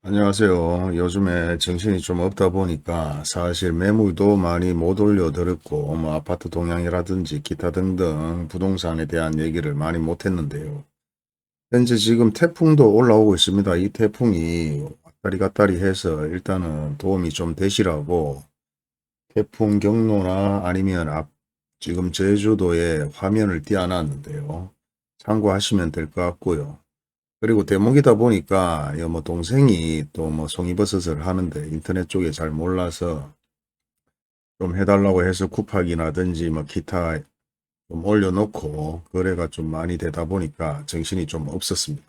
안녕하세요. 요즘에 정신이 좀 없다 보니까 사실 매물도 많이 못 올려드렸고 아파트 동향이라든지 기타 등등 부동산에 대한 얘기를 많이 못 했는데요. 현재 지금 태풍도 올라오고 있습니다. 이 태풍이 왔다리 갔다리 해서 일단은 도움이 좀 되시라고 태풍 경로나 아니면 지금 제주도에 화면을 띄워놨는데요. 참고하시면 될 것 같고요. 그리고 대목이다 보니까 동생이 또 송이버섯을 하는데 인터넷 쪽에 잘 몰라서 좀 해달라고 해서 쿠팡이라든지 기타 좀 올려놓고 거래가 좀 많이 되다 보니까 정신이 좀 없었습니다.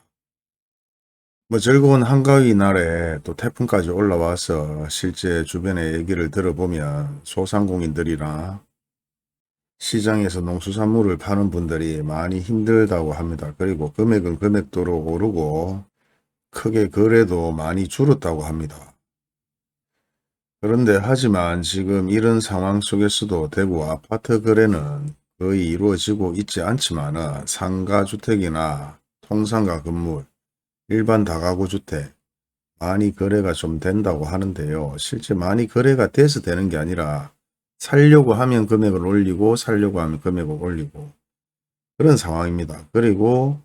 즐거운 한가위 날에 또 태풍까지 올라와서 실제 주변의 얘기를 들어보면 소상공인들이나 시장에서 농수산물을 파는 분들이 많이 힘들다고 합니다. 그리고 금액은 금액도로 오르고 크게 거래도 많이 줄었다고 합니다. 그런데 하지만 지금 이런 상황 속에서도 대구 아파트 거래는 거의 이루어지고 있지 않지만 상가주택이나 통상가 건물, 일반 다가구 주택 많이 거래가 좀 된다고 하는데요. 실제 많이 거래가 돼서 되는 게 아니라 살려고 하면 금액을 올리고 살려고 하면 금액을 올리고 그런 상황입니다. 그리고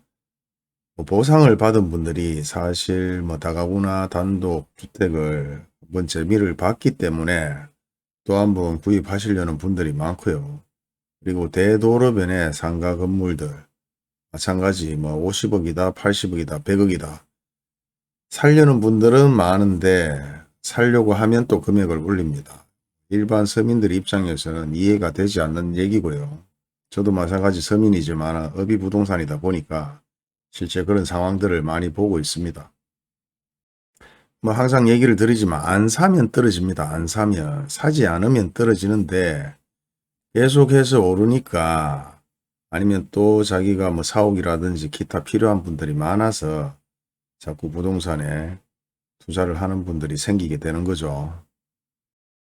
보상을 받은 분들이 사실 다가구나 단독 주택을 한번 재미를 봤기 때문에 또 한번 구입하시려는 분들이 많고요. 그리고 대도로변의 상가 건물들 마찬가지 50억이다 80억이다 100억이다 살려는 분들은 많은데 살려고 하면 또 금액을 올립니다. 일반 서민들 입장에서는 이해가 되지 않는 얘기고요. 저도 마찬가지 서민이지만 업이 부동산이다 보니까 실제 그런 상황들을 많이 보고 있습니다. 항상 얘기를 드리지만 안 사면 떨어집니다. 안 사면 사지 않으면 떨어지는데 계속해서 오르니까 아니면 또 자기가 사옥이라든지 기타 필요한 분들이 많아서 자꾸 부동산에 투자를 하는 분들이 생기게 되는 거죠.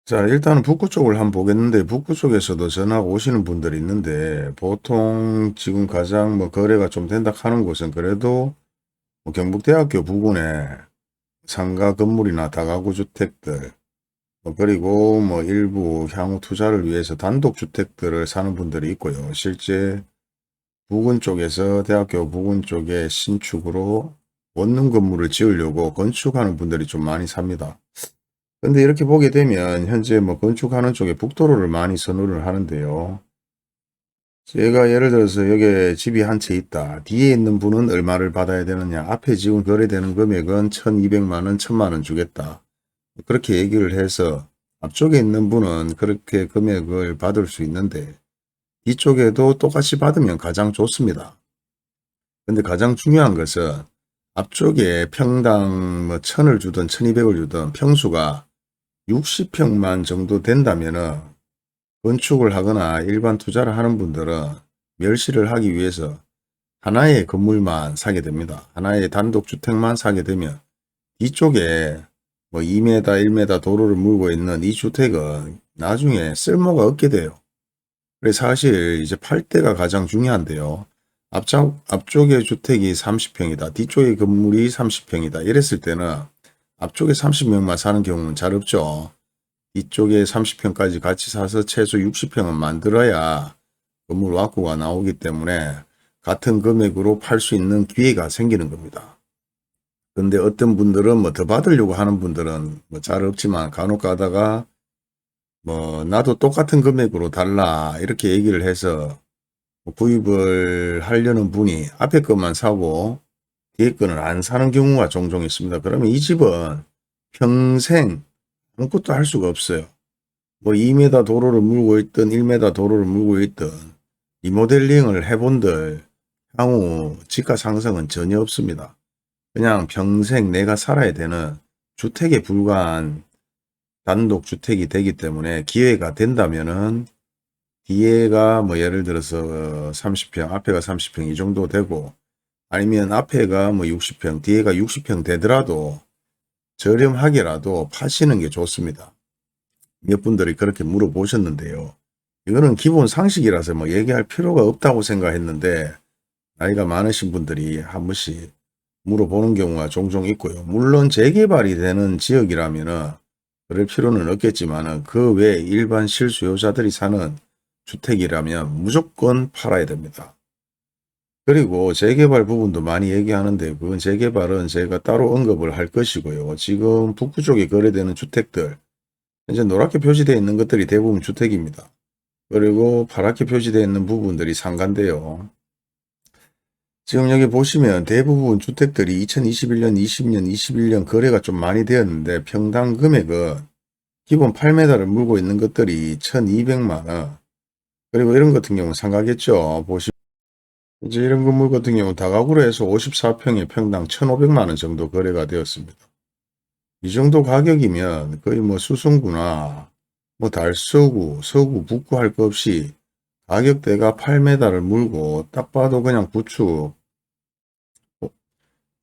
자, 일단은 북구 쪽을 한번 보겠는데 북구 쪽에서도 전화 오시는 분들이 있는데 보통 지금 가장 거래가 좀 된다 하는 곳은 그래도 경북대학교 부근에 상가 건물이나 다가구 주택들 그리고 일부 향후 투자를 위해서 단독 주택들을 사는 분들이 있고요. 실제 부근 쪽에서 대학교 부근 쪽에 신축으로 원룸 건물을 지으려고 건축하는 분들이 좀 많이 삽니다. 근데 이렇게 보게 되면 현재 건축하는 쪽에 북도로를 많이 선호를 하는데요. 제가 예를 들어서 여기에 집이 한 채 있다. 뒤에 있는 분은 얼마를 받아야 되느냐. 앞에 지금 거래되는 금액은 1200만 원, 1000만 원 주겠다. 그렇게 얘기를 해서 앞쪽에 있는 분은 그렇게 금액을 받을 수 있는데 뒤쪽에도 똑같이 받으면 가장 좋습니다. 근데 가장 중요한 것은 앞쪽에 평당 1000을 주든 1200을 주든 평수가 60평만 정도 된다면은 건축을 하거나 일반 투자를 하는 분들은 멸시를 하기 위해서 하나의 건물만 사게 됩니다. 하나의 단독주택만 사게 되면 뒤쪽에 2m, 1m 도로를 물고 있는 이 주택은 나중에 쓸모가 없게 돼요. 그래서 사실 이제 팔 때가 가장 중요한데요. 앞쪽에 주택이 30평이다. 뒤쪽에 건물이 30평이다. 이랬을 때는 앞쪽에 30평만 사는 경우는 잘 없죠. 이쪽에 30평까지 같이 사서 최소 60평은 만들어야 건물 완구가 나오기 때문에 같은 금액으로 팔 수 있는 기회가 생기는 겁니다. 근데 어떤 분들은 더 받으려고 하는 분들은 잘 없지만 간혹 가다가 나도 똑같은 금액으로 달라 이렇게 얘기를 해서 구입을 하려는 분이 앞에 것만 사고 뒤에 거는 안 사는 경우가 종종 있습니다. 그러면 이 집은 평생 아무것도 할 수가 없어요. 2m 도로를 물고 있든 1m 도로를 물고 있든 리모델링을 해본들 향후 지가 상승은 전혀 없습니다. 그냥 평생 내가 살아야 되는 주택에 불과한 단독주택이 되기 때문에 기회가 된다면은 뒤에가 예를 들어서 30평, 앞에가 30평 이 정도 되고 아니면 앞에가 60평, 뒤에가 60평 되더라도 저렴하게라도 파시는 게 좋습니다. 몇 분들이 그렇게 물어보셨는데요. 이거는 기본 상식이라서 얘기할 필요가 없다고 생각했는데 나이가 많으신 분들이 한 번씩 물어보는 경우가 종종 있고요. 물론 재개발이 되는 지역이라면은 그럴 필요는 없겠지만은 그 외 일반 실수요자들이 사는 주택이라면 무조건 팔아야 됩니다. 그리고 재개발 부분도 많이 얘기하는데 그건 재개발은 제가 따로 언급을 할 것이고요. 지금 북부 쪽에 거래되는 주택들 이제 노랗게 표시되어 있는 것들이 대부분 주택입니다. 그리고 파랗게 표시되어 있는 부분들이 상가인데요. 지금 여기 보시면 대부분 주택들이 2021년, 20년, 21년 거래가 좀 많이 되었는데 평당 금액은 기본 8m를 물고 있는 것들이 1200만원. 그리고 이런 같은 경우는 상가겠죠. 보시면 이제 이런 건물 같은 경우 다가구로 해서 54평에 평당 1500만원 정도 거래가 되었습니다. 이 정도 가격이면 거의 뭐 수성구나 뭐 달서구, 서구, 북구 할 것 없이 가격대가 8m를 물고 딱 봐도 그냥 구축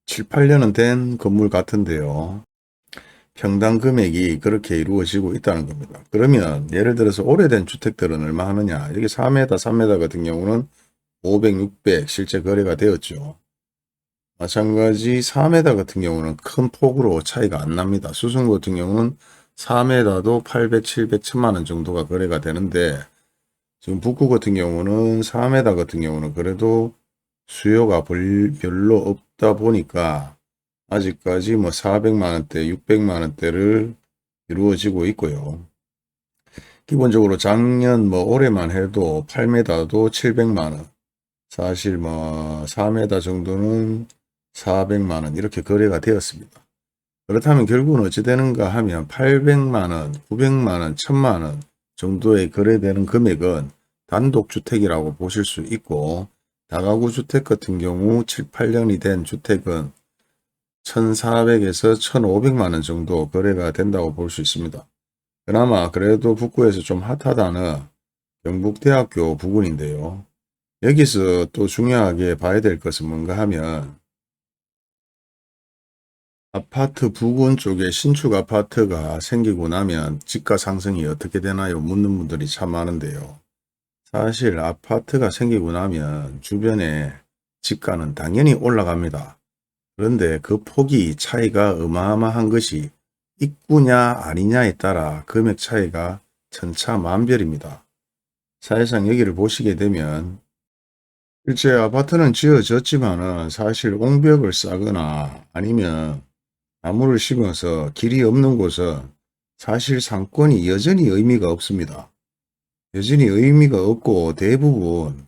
7, 8년은 된 건물 같은데요. 평당 금액이 그렇게 이루어지고 있다는 겁니다. 그러면 예를 들어서 오래된 주택들은 얼마 하느냐. 여기 4m, 3m 같은 경우는 500, 600 실제 거래가 되었죠. 마찬가지 4m 같은 경우는 큰 폭으로 차이가 안 납니다. 수성구 같은 경우는 4m도 800, 700, 1000만원 정도가 거래가 되는데 지금 북구 같은 경우는 4m 같은 경우는 그래도 수요가 별로 없다 보니까 아직까지 뭐 400만원대, 600만원대를 이루어지고 있고요. 기본적으로 작년 뭐 올해만 해도 8m도 700만원, 사실 뭐 4m 정도는 400만원 이렇게 거래가 되었습니다. 그렇다면 결국은 어찌 되는가 하면 800만원, 900만원, 1000만원 정도의 거래되는 금액은 단독주택이라고 보실 수 있고 다가구 주택 같은 경우 7, 8년이 된 주택은 1400에서 1500만원 정도 거래가 된다고 볼 수 있습니다. 그나마 그래도 북구에서 좀 핫하다는 경북대학교 부근인데요. 여기서 또 중요하게 봐야 될 것은 뭔가 하면 아파트 부근 쪽에 신축 아파트가 생기고 나면 집가 상승이 어떻게 되나요? 묻는 분들이 참 많은데요. 사실 아파트가 생기고 나면 주변에 집가는 당연히 올라갑니다. 그런데 그 폭이 차이가 어마어마한 것이 입구냐 아니냐에 따라 금액 차이가 천차만별입니다. 사실상 여기를 보시게 되면 실제 아파트는 지어졌지만은 사실 옹벽을 싸거나 아니면 나무를 심어서 길이 없는 곳은 사실 상권이 여전히 의미가 없습니다. 여전히 의미가 없고 대부분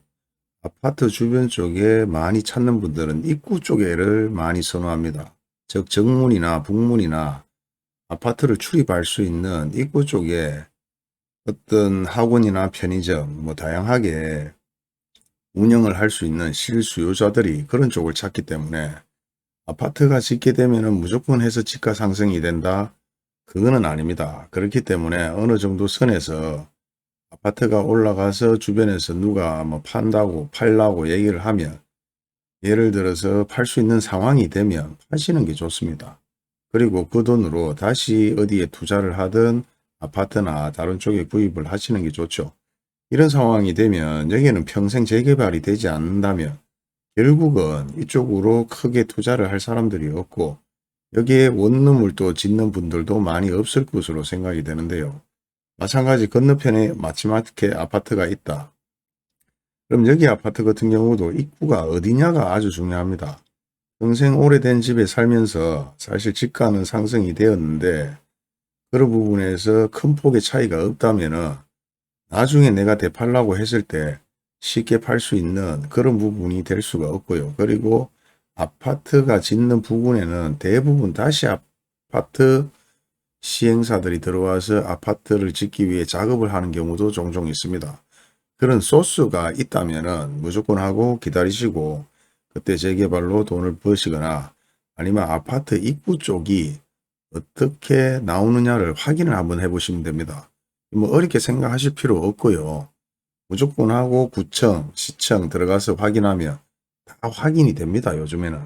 아파트 주변 쪽에 많이 찾는 분들은 입구 쪽에를 많이 선호합니다. 즉 정문이나 북문이나 아파트를 출입할 수 있는 입구 쪽에 어떤 학원이나 편의점 뭐 다양하게 운영을 할 수 있는 실수요자들이 그런 쪽을 찾기 때문에 아파트가 짓게 되면 무조건 해서 집가 상승이 된다. 그거는 아닙니다. 그렇기 때문에 어느 정도 선에서 아파트가 올라가서 주변에서 누가 뭐 판다고 팔라고 얘기를 하면 예를 들어서 팔 수 있는 상황이 되면 파시는 게 좋습니다. 그리고 그 돈으로 다시 어디에 투자를 하든 아파트나 다른 쪽에 구입을 하시는 게 좋죠. 이런 상황이 되면 여기는 평생 재개발이 되지 않는다면 결국은 이쪽으로 크게 투자를 할 사람들이 없고 여기에 원룸을 또 짓는 분들도 많이 없을 것으로 생각이 되는데요. 마찬가지 건너편에 마지막에 아파트가 있다. 그럼 여기 아파트 같은 경우도 입구가 어디냐가 아주 중요합니다. 평생 오래된 집에 살면서 사실 집가는 상승이 되었는데 그런 부분에서 큰 폭의 차이가 없다면 나중에 내가 되팔라고 했을 때 쉽게 팔 수 있는 그런 부분이 될 수가 없고요. 그리고 아파트가 짓는 부분에는 대부분 다시 아파트 시행사들이 들어와서 아파트를 짓기 위해 작업을 하는 경우도 종종 있습니다. 그런 소스가 있다면 무조건 하고 기다리시고 그때 재개발로 돈을 버시거나 아니면 아파트 입구 쪽이 어떻게 나오느냐를 확인을 한번 해보시면 됩니다. 뭐 어렵게 생각하실 필요 없고요. 무조건 하고 구청, 시청 들어가서 확인하면 다 확인이 됩니다. 요즘에는.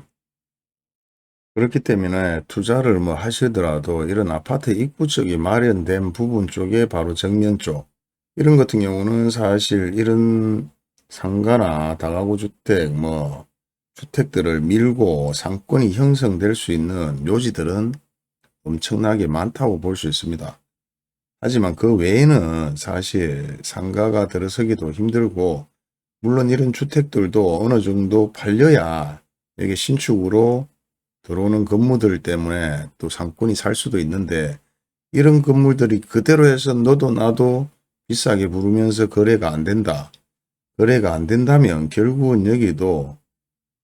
그렇기 때문에 투자를 뭐 하시더라도 이런 아파트 입구 쪽이 마련된 부분 쪽에 바로 정면 쪽 이런 같은 경우는 사실 이런 상가나 다가구 주택 뭐 주택들을 밀고 상권이 형성될 수 있는 묘지들은 엄청나게 많다고 볼 수 있습니다. 하지만 그 외에는 사실 상가가 들어서기도 힘들고, 물론 이런 주택들도 어느 정도 팔려야 이게 신축으로 들어오는 건물들 때문에 또 상권이 살 수도 있는데, 이런 건물들이 그대로 해서 너도 나도 비싸게 부르면서 거래가 안 된다. 거래가 안 된다면 결국은 여기도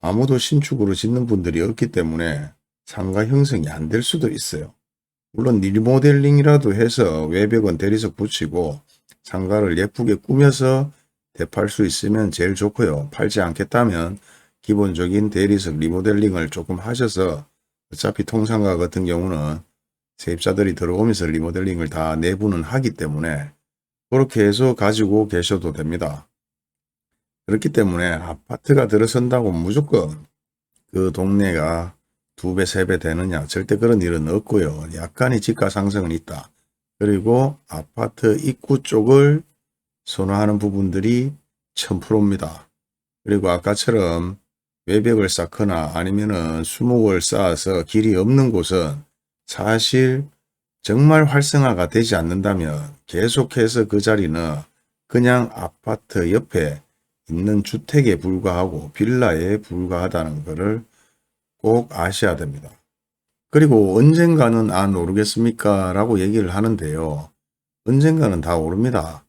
아무도 신축으로 짓는 분들이 없기 때문에 상가 형성이 안 될 수도 있어요. 물론 리모델링이라도 해서 외벽은 대리석 붙이고 상가를 예쁘게 꾸며서 대팔 수 있으면 제일 좋고요. 팔지 않겠다면 기본적인 대리석 리모델링을 조금 하셔서, 어차피 통상가 같은 경우는 세입자들이 들어오면서 리모델링을 다 내부는 하기 때문에 그렇게 해서 가지고 계셔도 됩니다. 그렇기 때문에 아파트가 들어선다고 무조건 그 동네가 2배, 3배 되느냐, 절대 그런 일은 없고요. 약간의 지가 상승은 있다. 그리고 아파트 입구 쪽을 선호하는 부분들이 1000%입니다. 그리고 아까처럼 외벽을 쌓거나 아니면은 수목을 쌓아서 길이 없는 곳은 사실 정말 활성화가 되지 않는다면 계속해서 그 자리는 그냥 아파트 옆에 있는 주택에 불과하고 빌라에 불과하다는 것을 꼭 아셔야 됩니다. 그리고 언젠가는 안 오르겠습니까? 라고 얘기를 하는데요. 언젠가는 다 오릅니다.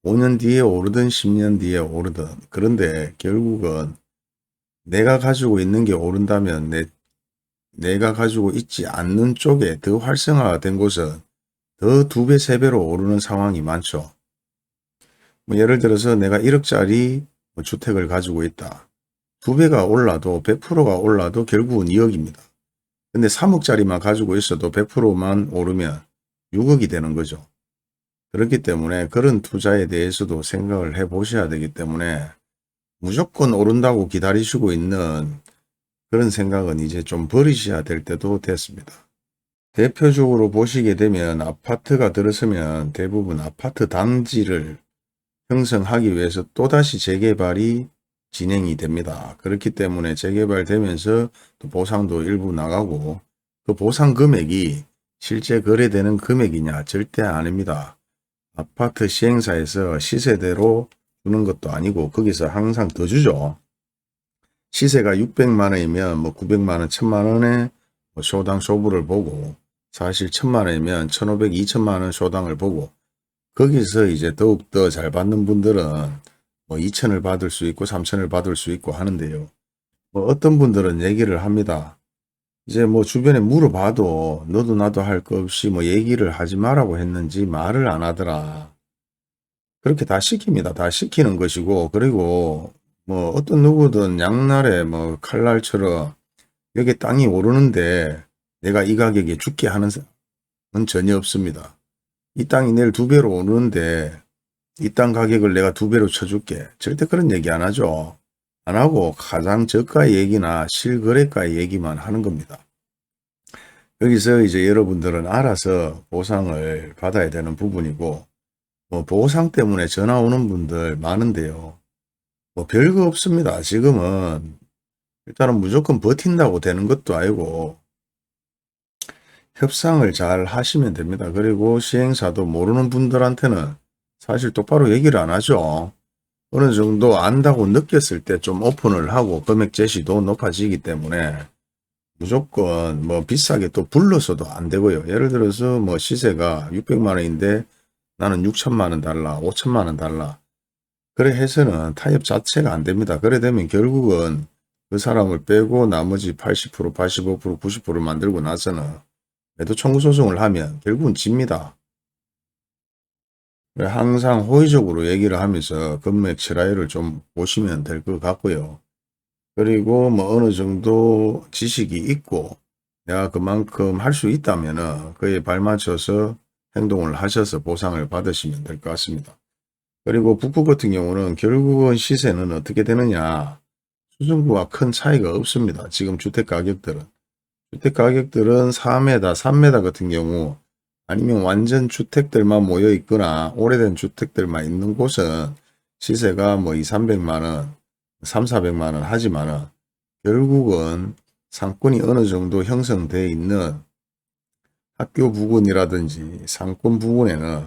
5년 뒤에 오르든 10년 뒤에 오르든. 그런데 결국은 내가 가지고 있는 게 오른다면 내가 가지고 있지 않는 쪽에 더 활성화가 된 곳은 더 2배, 3배로 오르는 상황이 많죠. 예를 들어서 내가 1억짜리 주택을 가지고 있다. 2배가 올라도 100%가 올라도 결국은 2억입니다. 근데 3억짜리만 가지고 있어도 100%만 오르면 6억이 되는 거죠. 그렇기 때문에 그런 투자에 대해서도 생각을 해 보셔야 되기 때문에 무조건 오른다고 기다리시고 있는 그런 생각은 이제 좀 버리셔야 될 때도 됐습니다. 대표적으로 보시게 되면 아파트가 들어서면 대부분 아파트 단지를 형성하기 위해서 또다시 재개발이 진행이 됩니다. 그렇기 때문에 재개발되면서 또 보상도 일부 나가고, 그 보상 금액이 실제 거래되는 금액이냐? 절대 아닙니다. 아파트 시행사에서 시세대로 주는 것도 아니고 거기서 항상 더 주죠. 시세가 600만 원이면 뭐 900만 원, 1000만 원에 쇼당 쇼부를 보고, 사실 1000만 원이면 1500, 2000만 원 쇼당을 보고, 거기서 이제 더욱더 잘 받는 분들은 뭐 2000을 받을 수 있고 3000을 받을 수 있고 하는데요. 뭐 어떤 분들은 얘기를 합니다. 이제 뭐 주변에 물어봐도 너도 나도 할 거 없이 뭐 얘기를 하지 말라고 했는지 말을 안 하더라. 그렇게 다 시킵니다. 다 시키는 것이고, 그리고 뭐 어떤 누구든 양날에 뭐 칼날처럼 여기 땅이 오르는데 내가 이 가격에 죽게 하는 사람은 전혀 없습니다. 이 땅이 내일 2배로 오르는데 이 땅 가격을 내가 2배로 쳐줄게. 절대 그런 얘기 안 하죠. 안 하고 가장 저가의 얘기나 실거래가의 얘기만 하는 겁니다. 여기서 이제 여러분들은 알아서 보상을 받아야 되는 부분이고, 뭐 보상 때문에 전화 오는 분들 많은데요. 뭐 별거 없습니다. 지금은 일단은 무조건 버틴다고 되는 것도 아니고 협상을 잘 하시면 됩니다. 그리고 시행사도 모르는 분들한테는 사실 똑바로 얘기를 안 하죠. 어느 정도 안다고 느꼈을 때 좀 오픈을 하고 금액 제시도 높아지기 때문에 무조건 뭐 비싸게 또 불러서도 안 되고요. 예를 들어서 뭐 시세가 600만 원인데 나는 6천만 원 달라, 5천만 원 달라. 그래 해서는 타협 자체가 안 됩니다. 그래 되면 결국은 그 사람을 빼고 나머지 80%, 85%, 90% 만들고 나서는 매도 청구 소송을 하면 결국은 집니다. 항상 호의적으로 얘기를 하면서 금액 슬라이드를 좀 보시면 될 것 같고요. 그리고 뭐 어느 정도 지식이 있고 내가 그만큼 할 수 있다면 그에 발맞춰서 행동을 하셔서 보상을 받으시면 될 것 같습니다. 그리고 북구 같은 경우는 결국은 시세는 어떻게 되느냐. 수성구와 큰 차이가 없습니다. 지금 주택가격들은. 주택가격들은 4m, 3m 같은 경우 아니면 완전 주택들만 모여 있거나 오래된 주택들만 있는 곳은 시세가 뭐 2, 300만 원, 3, 400만 원 하지만은 결국은 상권이 어느 정도 형성되어 있는 학교 부근이라든지 상권 부근에는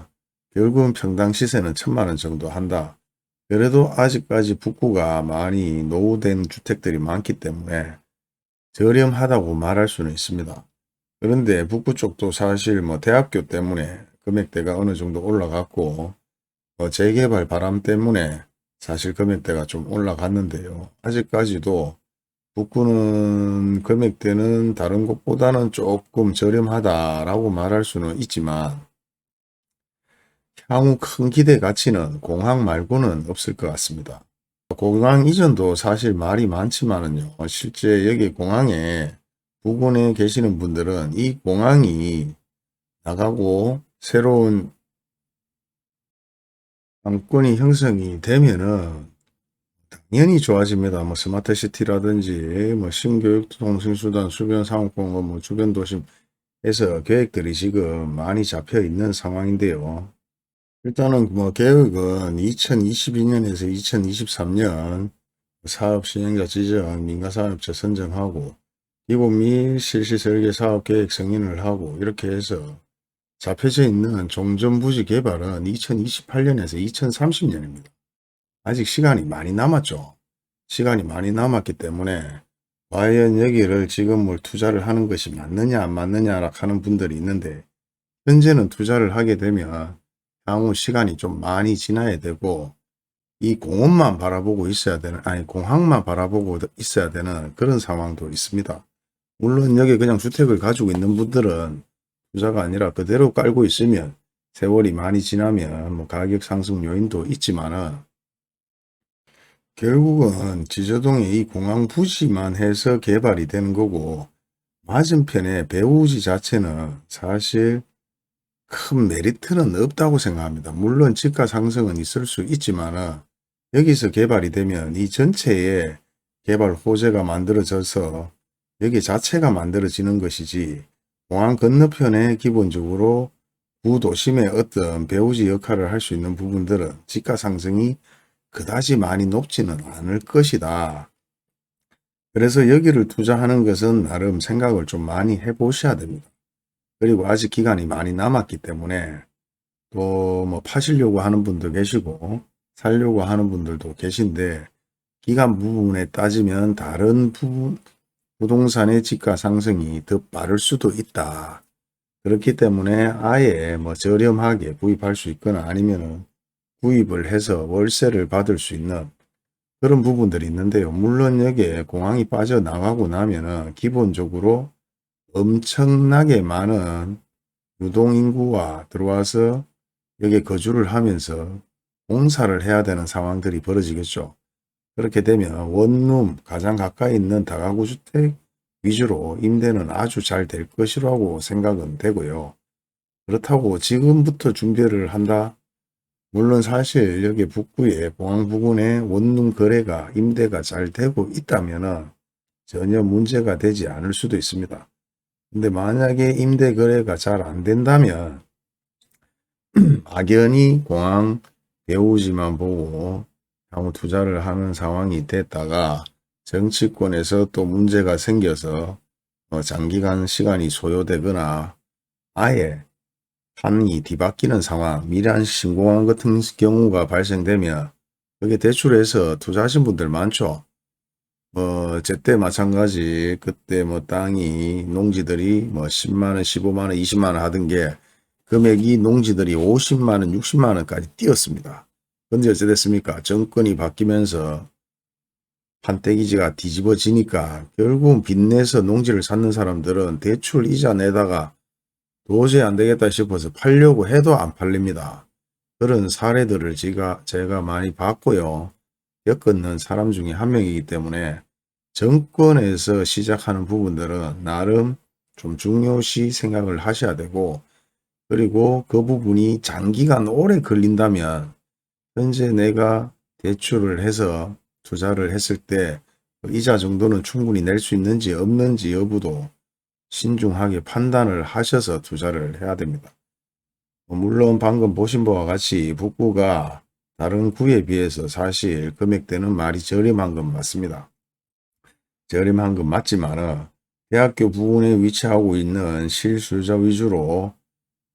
결국은 평당 시세는 1,000만 원 정도 한다. 그래도 아직까지 북구가 많이 노후된 주택들이 많기 때문에 저렴하다고 말할 수는 있습니다. 그런데 북구 쪽도 사실 뭐 대학교 때문에 금액대가 어느 정도 올라갔고 재개발 바람 때문에 사실 금액대가 좀 올라갔는데요. 아직까지도 북구는 금액대는 다른 곳보다는 조금 저렴하다라고 말할 수는 있지만 향후 큰 기대 가치는 공항 말고는 없을 것 같습니다. 공항 이전도 사실 말이 많지만은요. 실제 여기 공항에 부근에 계시는 분들은 이 공항이 나가고 새로운 상권이 형성이 되면은 당연히 좋아집니다. 뭐 스마트시티라든지 뭐 신교육 통신수단 주변 상업공업 뭐 주변 도심에서 계획들이 지금 많이 잡혀 있는 상황인데요. 일단은 뭐 계획은 2022년에서 2023년 사업 시행자 지정, 민간사업자 선정하고 기본 및 실시 설계 사업 계획 승인을 하고 이렇게 해서 잡혀져 있는 종전부지 개발은 2028년에서 2030년입니다. 아직 시간이 많이 남았죠. 시간이 많이 남았기 때문에 과연 여기를 지금 뭘 투자를 하는 것이 맞느냐 안 맞느냐 하는 분들이 있는데 현재는 투자를 하게 되면 향후 시간이 좀 많이 지나야 되고 이 공원만 바라보고 있어야 되는 아니 공항만 바라보고 있어야 되는 그런 상황도 있습니다. 물론 여기 그냥 주택을 가지고 있는 분들은 투자가 아니라 그대로 깔고 있으면 세월이 많이 지나면 뭐 가격 상승 요인도 있지만은 결국은 지저동에 이 공항 부지만 해서 개발이 되는 거고 맞은편에 배우지 자체는 사실 큰 메리트는 없다고 생각합니다. 물론 집가 상승은 있을 수 있지만 여기서 개발이 되면 이 전체의 개발 호재가 만들어져서 여기 자체가 만들어지는 것이지 공항 건너편에 기본적으로 구도심의 어떤 배후지 역할을 할 수 있는 부분들은 집가 상승이 그다지 많이 높지는 않을 것이다. 그래서 여기를 투자하는 것은 나름 생각을 좀 많이 해보셔야 됩니다. 그리고 아직 기간이 많이 남았기 때문에 또 뭐 파시려고 하는 분도 계시고 살려고 하는 분들도 계신데 기간 부분에 따지면 다른 부동산의 지가 상승이 더 빠를 수도 있다. 그렇기 때문에 아예 뭐 저렴하게 구입할 수 있거나 아니면은 구입을 해서 월세를 받을 수 있는 그런 부분들이 있는데요. 물론 여기에 공항이 빠져나가고 나면은 기본적으로 엄청나게 많은 유동인구가 들어와서 여기에 거주를 하면서 공사를 해야 되는 상황들이 벌어지겠죠. 그렇게 되면 원룸 가장 가까이 있는 다가구 주택 위주로 임대는 아주 잘 될 것이라고 생각은 되고요. 그렇다고 지금부터 준비를 한다? 물론 사실 여기 북구에 공항 부근에 원룸 거래가 임대가 잘 되고 있다면 전혀 문제가 되지 않을 수도 있습니다. 근데 만약에 임대 거래가 잘 안 된다면 막연히 공항 배우지만 보고 향후 투자를 하는 상황이 됐다가 정치권에서 또 문제가 생겨서 장기간 시간이 소요되거나 아예 판이 뒤바뀌는 상황, 미란 신공항 같은 경우가 발생되면 그게 대출해서 투자하신 분들 많죠. 제때 마찬가지 그때 뭐 땅이 농지들이 뭐 10만원, 15만원, 20만원 하던 게 금액이 농지들이 50만원, 60만원까지 뛰었습니다. 근데 어찌 됐습니까? 정권이 바뀌면서 판때기지가 뒤집어지니까 결국은 빚내서 농지를 샀는 사람들은 대출 이자 내다가 도저히 안 되겠다 싶어서 팔려고 해도 안 팔립니다. 그런 사례들을 제가 많이 봤고요. 겪은 사람 중에 한 명이기 때문에 정권에서 시작하는 부분들은 나름 좀 중요시 생각을 하셔야 되고 그리고 그 부분이 장기간 오래 걸린다면 현재 내가 대출을 해서 투자를 했을 때 이자 정도는 충분히 낼 수 있는지 없는지 여부도 신중하게 판단을 하셔서 투자를 해야 됩니다. 물론 방금 보신 바와 같이 북구가 다른 구에 비해서 사실 금액대는 많이 저렴한 건 맞습니다. 저렴한 건 맞지만은 대학교 부근에 위치하고 있는 실수요자 위주로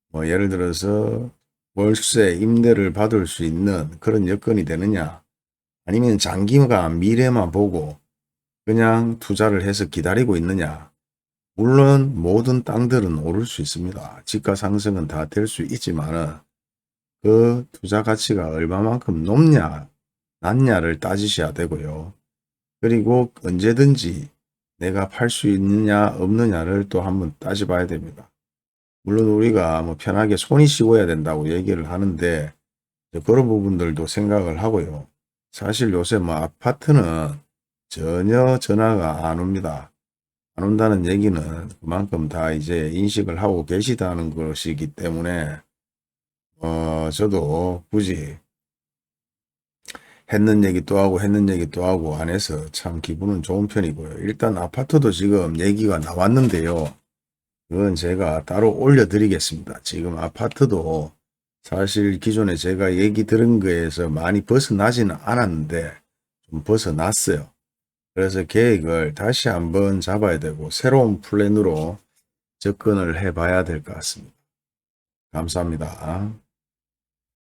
뭐 예를 들어서 월세 임대를 받을 수 있는 그런 여건이 되느냐, 아니면 장기간 미래만 보고 그냥 투자를 해서 기다리고 있느냐. 물론 모든 땅들은 오를 수 있습니다. 집가 상승은 다 될 수 있지만은 그 투자 가치가 얼마만큼 높냐 낮냐를 따지셔야 되고요. 그리고 언제든지 내가 팔 수 있느냐 없느냐를 또 한번 따져봐야 됩니다. 물론 우리가 뭐 편하게 손이 쉬워야 된다고 얘기를 하는데 그런 부분들도 생각을 하고요. 사실 요새 뭐 아파트는 전혀 전화가 안 옵니다. 안 온다는 얘기는 그만큼 다 이제 인식을 하고 계시다는 것이기 때문에 저도 굳이 했는 얘기 또 하고 했는 얘기 또 하고 안 해서 참 기분은 좋은 편이고요. 일단 아파트도 지금 얘기가 나왔는데요. 그건 제가 따로 올려드리겠습니다. 지금 아파트도 사실 기존에 제가 얘기 들은 거에서 많이 벗어나지는 않았는데 좀 벗어났어요. 그래서 계획을 다시 한번 잡아야 되고 새로운 플랜으로 접근을 해봐야 될 것 같습니다. 감사합니다.